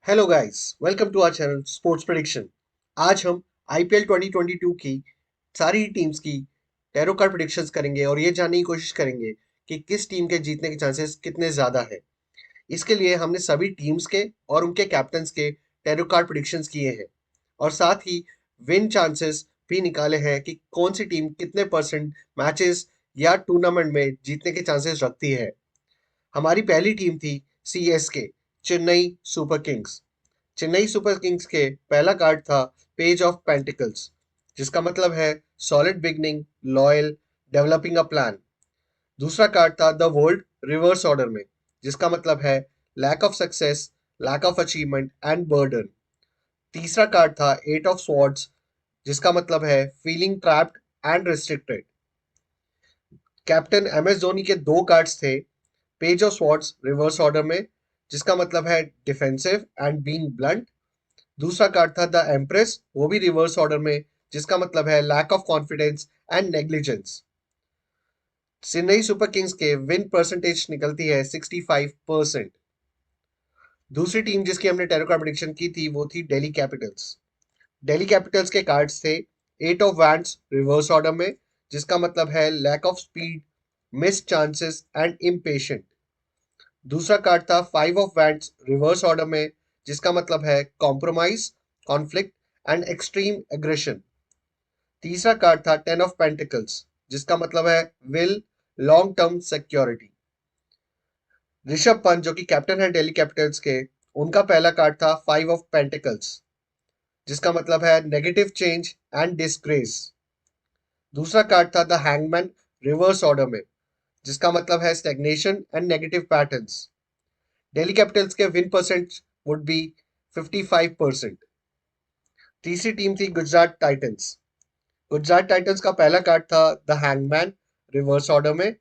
Hello guys, welcome to our channel sports prediction. आज हम IPL 2022 की सारी टीम्स की टैरो कार्ड प्रेडिक्शंस करेंगे और ये जानने की कोशिश करेंगे कि किस टीम के जीतने के चांसेस कितने ज़्यादा है। इसके लिए हमने सभी टीम्स के और उनके कैप्टन्स के टैरो कार्ड प्रेडिक्शंस किए हैं और साथ ही विन चांसेस भी निकाले हैं कि कौन सी टीम कितने परसेंट मैचेस या टूर्नामेंट में जीतने के चांसेस रखती है। हमारी पहली टीम थी CSK, Chennai Super Kings. Chennai Super Kings के पहला कार्ड था पेज ऑफ पेंटिकल्स, जिसका मतलब है solid beginning, loyal, developing a plan. दूसरा कार्ड था द वर्ल्ड रिवर्स ऑर्डर में, जिसका मतलब है lack of success, lack of achievement and burden. तीसरा कार्ड था एट ऑफ स्वॉर्ड्स, जिसका मतलब है feeling trapped and restricted. Captain M S Dhoni के दो कार्ड्स थे page of swords reverse order में, जिसका मतलब है डिफेंसिव एंड बीइंग ब्लंट। दूसरा कार्ड था द एम्प्रेस, वो भी रिवर्स ऑर्डर में, जिसका मतलब है lack of confidence and negligence. Chennai Super Kings के विन परसेंटेज निकलती है 65%। दूसरी टीम जिसकी हमने टैरो कार्ड प्रेडिक्शन की थी वो थी दिल्ली कैपिटल्स। दिल्ली कैपिटल्स के कार्ड्स थे eight of wands reverse order में, जिसका मतलब है lack of speed, miss chances and impatient. दूसरा कार्ड था five of wands reverse order में, जिसका मतलब है compromise, conflict and extreme aggression. तीसरा कार्ड था टेन ऑफ पेंटिकल्स, जिसका मतलब है will, long term security. Rishabh Pant जो कि कैप्टन है दिल्ली कैपिटल्स के, उनका पहला कार्ड था फाइव ऑफ पेंटिकल्स, जिसका मतलब है नेगेटिव चेंज एंड डिस्ग्रेस। दूसरा कार्ड था द हैंगमैन रिवर्स ऑर्डर में, जिसका मतलब है stagnation and negative patterns. Delhi Capitals के विन परसेंट वुड बी 55%। तीसरी टीम थी गुजरात टाइटंस। गुजरात टाइटंस का पहला कार्ड था द हैंगमैन रिवर्स ऑर्डर में,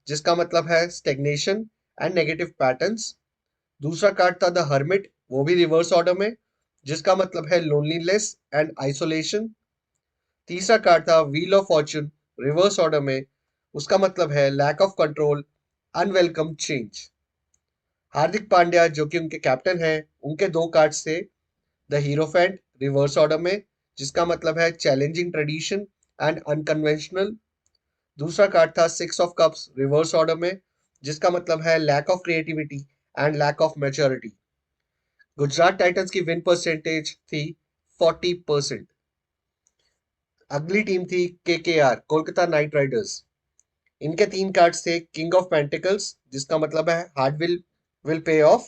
जिसका मतलब है स्टेग्नेशन एंड नेगेटिव पैटर्न्स। दूसरा कार्ड था द हर्मिट, वो भी रिवर्स ऑर्डर में, जिसका मतलब है लोनलीनेस एंड आइसोलेशन। तीसरा कार्ड था wheel of fortune reverse order में, उसका मतलब है lack of control, unwelcome change. Hardik Pandya जो कि उनके कैप्टन हैं, उनके दो कार्ड्स थे द हीरोफेंट रिवर्स ऑर्डर में, जिसका मतलब है चैलेंजिंग ट्रेडिशन एंड अनकन्वेंशनल। दूसरा कार्ड था six of cups reverse order में, जिसका मतलब है lack of creativity and lack of maturity. Gujarat Titans की विन परसेंटेज थी 40%। अगली टीम थी केकेआर, कोलकाता नाइट राइडर्स। इनके तीन कार्ड्स थे किंग ऑफ पेंटिकल्स, जिसका मतलब है hard will pay off,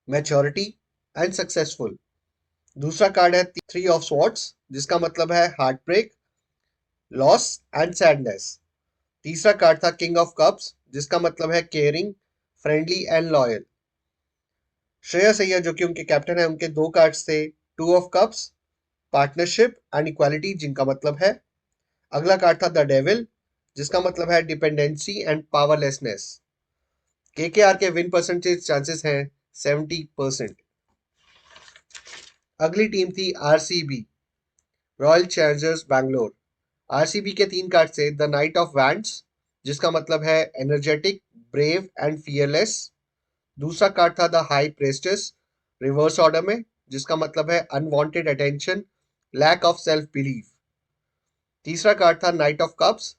maturity and successful. दूसरा कार्ड है थ्री ऑफ स्वॉर्ड्स, जिसका मतलब है heart break, loss and sadness. तीसरा कार्ड था किंग ऑफ कप्स, जिसका मतलब है caring, friendly and loyal. Shreyas Iyer जो कि उनके कैप्टन है, उनके दो कार्ड्स थे two of cups, partnership and equality, जिनका मतलब है। अगला कार्ड था द डेविल, जिसका मतलब है डिपेंडेंसी एंड पावरलेसनेस। केकेआर के विन परसेंटेज चांसेस हैं 70%। अगली टीम थी RCB, royal Challengers Bangalore. RCB के तीन कार्ड थे द नाइट ऑफ वैंड्स, जिसका मतलब है एनर्जेटिक, ब्रेव एंड फियरलेस। दूसरा कार्ड था the high priestess reverse order में, जिसका मतलब है unwanted attention, lack of self belief. तीसरा कार्ड था नाइट ऑफ कप्स,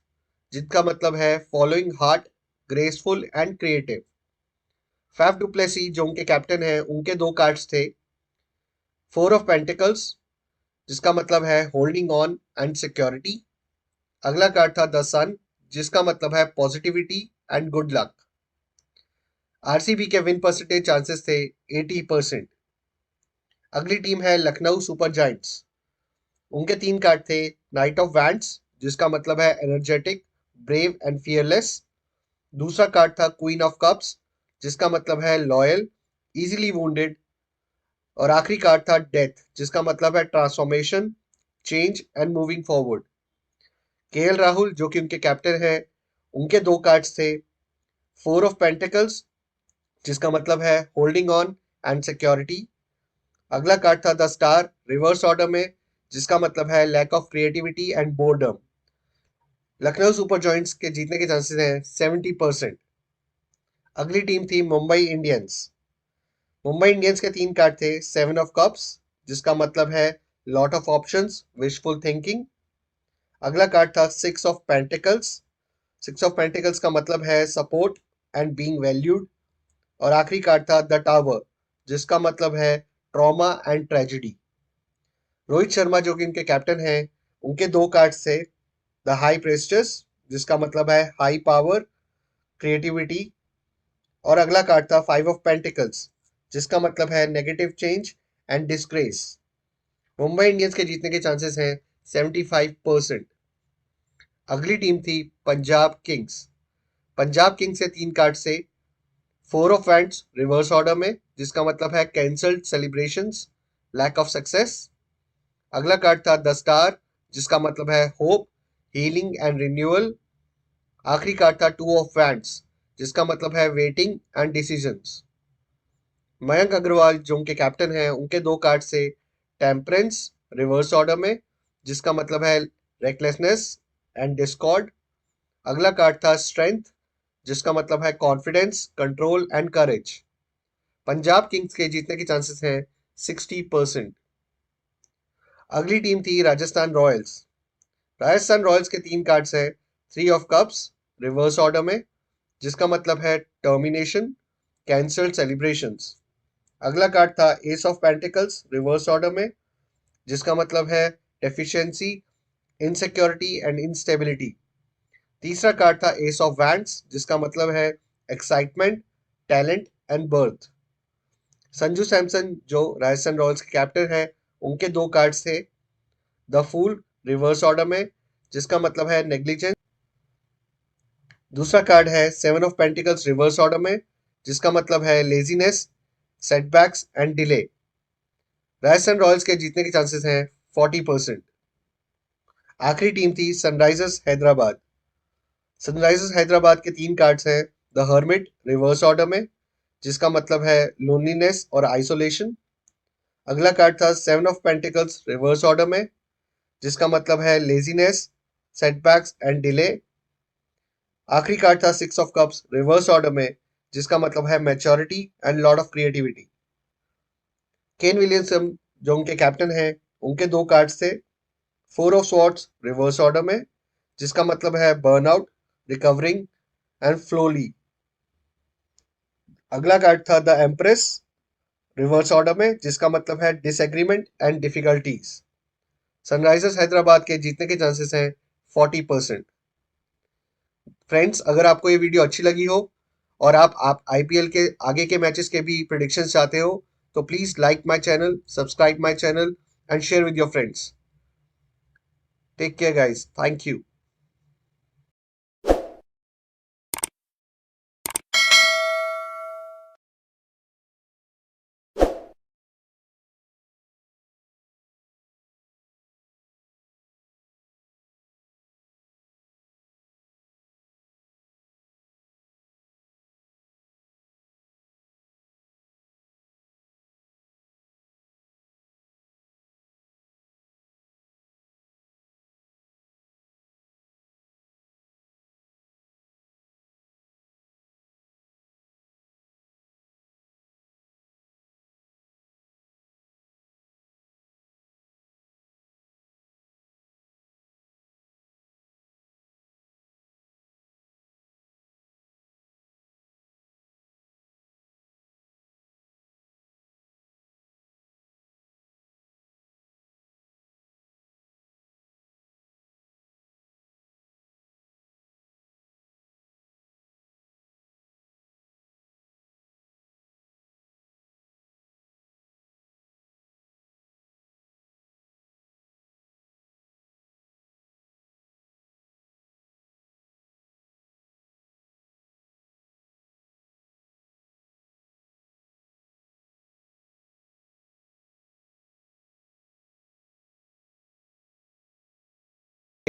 जिसका मतलब है following heart, graceful and creative. Faf du Plessis जो उनके कैप्टन हैं, उनके दो कार्ड्स थे फोर ऑफ पेंटिकल्स, जिसका मतलब है होल्डिंग ऑन एंड सिक्योरिटी। अगला कार्ड था द सन, जिसका मतलब है positivity and good luck. RCB के विन परसेंटेज चांसेस थे 80%। अगली टीम है लखनऊ सुपर जायंट्स। उनके तीन कार्ड थे नाइट ऑफ वैंड्स, जिसका मतलब है एनर्जेटिक, ब्रेव एंड फियरलेस। दूसरा कार्ड था क्वीन ऑफ कप्स, जिसका मतलब है लॉयल, इजीली वुंडेड। और आखिरी कार्ड था डेथ, जिसका मतलब है transformation, change and moving forward. KL Rahul जो कि उनके कैप्टन हैं, उनके दो कार्ड्स थे फोर ऑफ पेंटिकल्स, जिसका मतलब है होल्डिंग ऑन एंड सिक्योरिटी। अगला कार्ड था द स्टार रिवर्स ऑर्डर में, जिसका मतलब है lack of creativity and boredom. Lucknow Super Giants के जीतने के चांसेस हैं 70%। अगली टीम थी मुंबई इंडियंस। मुंबई इंडियंस के 3 कार्ड थे 7 ऑफ कप्स, जिसका मतलब है lot of options, wishful thinking. अगला कार्ड था 6 ऑफ पेंटिकल्स। 6 ऑफ पेंटिकल्स का मतलब है सपोर्ट एंड बीइंग वैल्यूड। और आखिरी कार्ड था द टावर, जिसका मतलब है trauma and tragedy. Rohit Sharma जो कि इनके कैप्टन हैं, उनके 2 कार्ड थे द हाई प्रेस्टेस, जिसका मतलब है हाई पावर, क्रिएटिविटी। और अगला कार्ड था 5 ऑफ पेंटिकल्स, जिसका मतलब है negative change and disgrace. Mumbai Indians के जीतने के चांसेस हैं 75%। अगली टीम थी पंजाब किंग्स। पंजाब किंग्स से 3 कार्ड से 4 ऑफ वैंड्स रिवर्स ऑर्डर में, जिसका मतलब है cancelled celebrations, lack of success. अगला कार्ड था द स्टार, जिसका मतलब है होप, हीलिंग एंड रिन्यूअल। आखिरी कार्ड था 2 ऑफ वैंड्स, जिसका मतलब है waiting and decisions. Mayank Agarwal जो उनके कैप्टन हैं, उनके 2 कार्ड से टेम्परेंस रिवर्स ऑर्डर में, जिसका मतलब है रेकलेसनेस एंड डिस्कॉर्ड। अगला कार्ड था स्ट्रेंथ, जिसका मतलब है confidence, control and courage. Punjab Kings के जीतने के चांसेस हैं 60%। अगली टीम थी राजस्थान रॉयल्स। राजस्थान रॉयल्स के 3 कार्ड्स हैं 3 ऑफ कप्स रिवर्स ऑर्डर में, जिसका मतलब है टर्मिनेशन, कैंसल्ड सेलिब्रेशंस। अगला कार्ड था S of pentacles reverse order में, जिसका मतलब है डेफिशिएंसी, इनसिक्योरिटी एंड इंस्टेबिलिटी। तीसरा कार्ड था एस ऑफ वैंड्स, जिसका मतलब है excitement, talent and birth. Sanju Samson जो राजस्थान रॉयल्स के कैप्टन हैं, उनके 2 कार्ड्स थे द फूल रिवर्स ऑर्डर में, जिसका मतलब है नेग्लिजेंस। दूसरा कार्ड है 7 ऑफ पेंटिकल्स रिवर्स ऑर्डर में, जिसका मतलब है laziness, setbacks and delay. Rajasthan Royals के जीतने के चांसेस हैं 40%। आखिरी टीम थी सनराइजर्स हैदराबाद। सनराइजर्स हैदराबाद के 3 कार्ड्स हैं द हर्मिट रिवर्स ऑर्डर में, जिसका मतलब है लोनलीनेस और आइसोलेशन। अगला कार्ड था 7 ऑफ पेंटिकल्स रिवर्स ऑर्डर में, जिसका मतलब है लेजीनेस, सेटबैक्स एंड डिले। आखिरी कार्ड था 6 ऑफ कप्स रिवर्स ऑर्डर में, जिसका मतलब है maturity and lot of creativity. Kane Williamson जो उनके कैप्टन हैं, उनके 2 कार्ड्स थे 4 ऑफ स्वॉर्ड्स रिवर्स ऑर्डर में, जिसका मतलब है बर्नआउट, रिकवरिंग एंड फ्लोली। अगला कार्ड था द एम्प्रेस रिवर्स ऑर्डर में, जिसका मतलब है disagreement and difficulties. Sunrisers Hyderabad के जीतने के चांसेस हैं 40%। फ्रेंड्स, अगर आपको ये वीडियो अच्छी लगी हो और आप आईपीएल के आगे के मैचेस के भी प्रिडिक्शंस चाहते हो, तो please like my channel, subscribe my channel and share with your friends. Take care guys, thank you.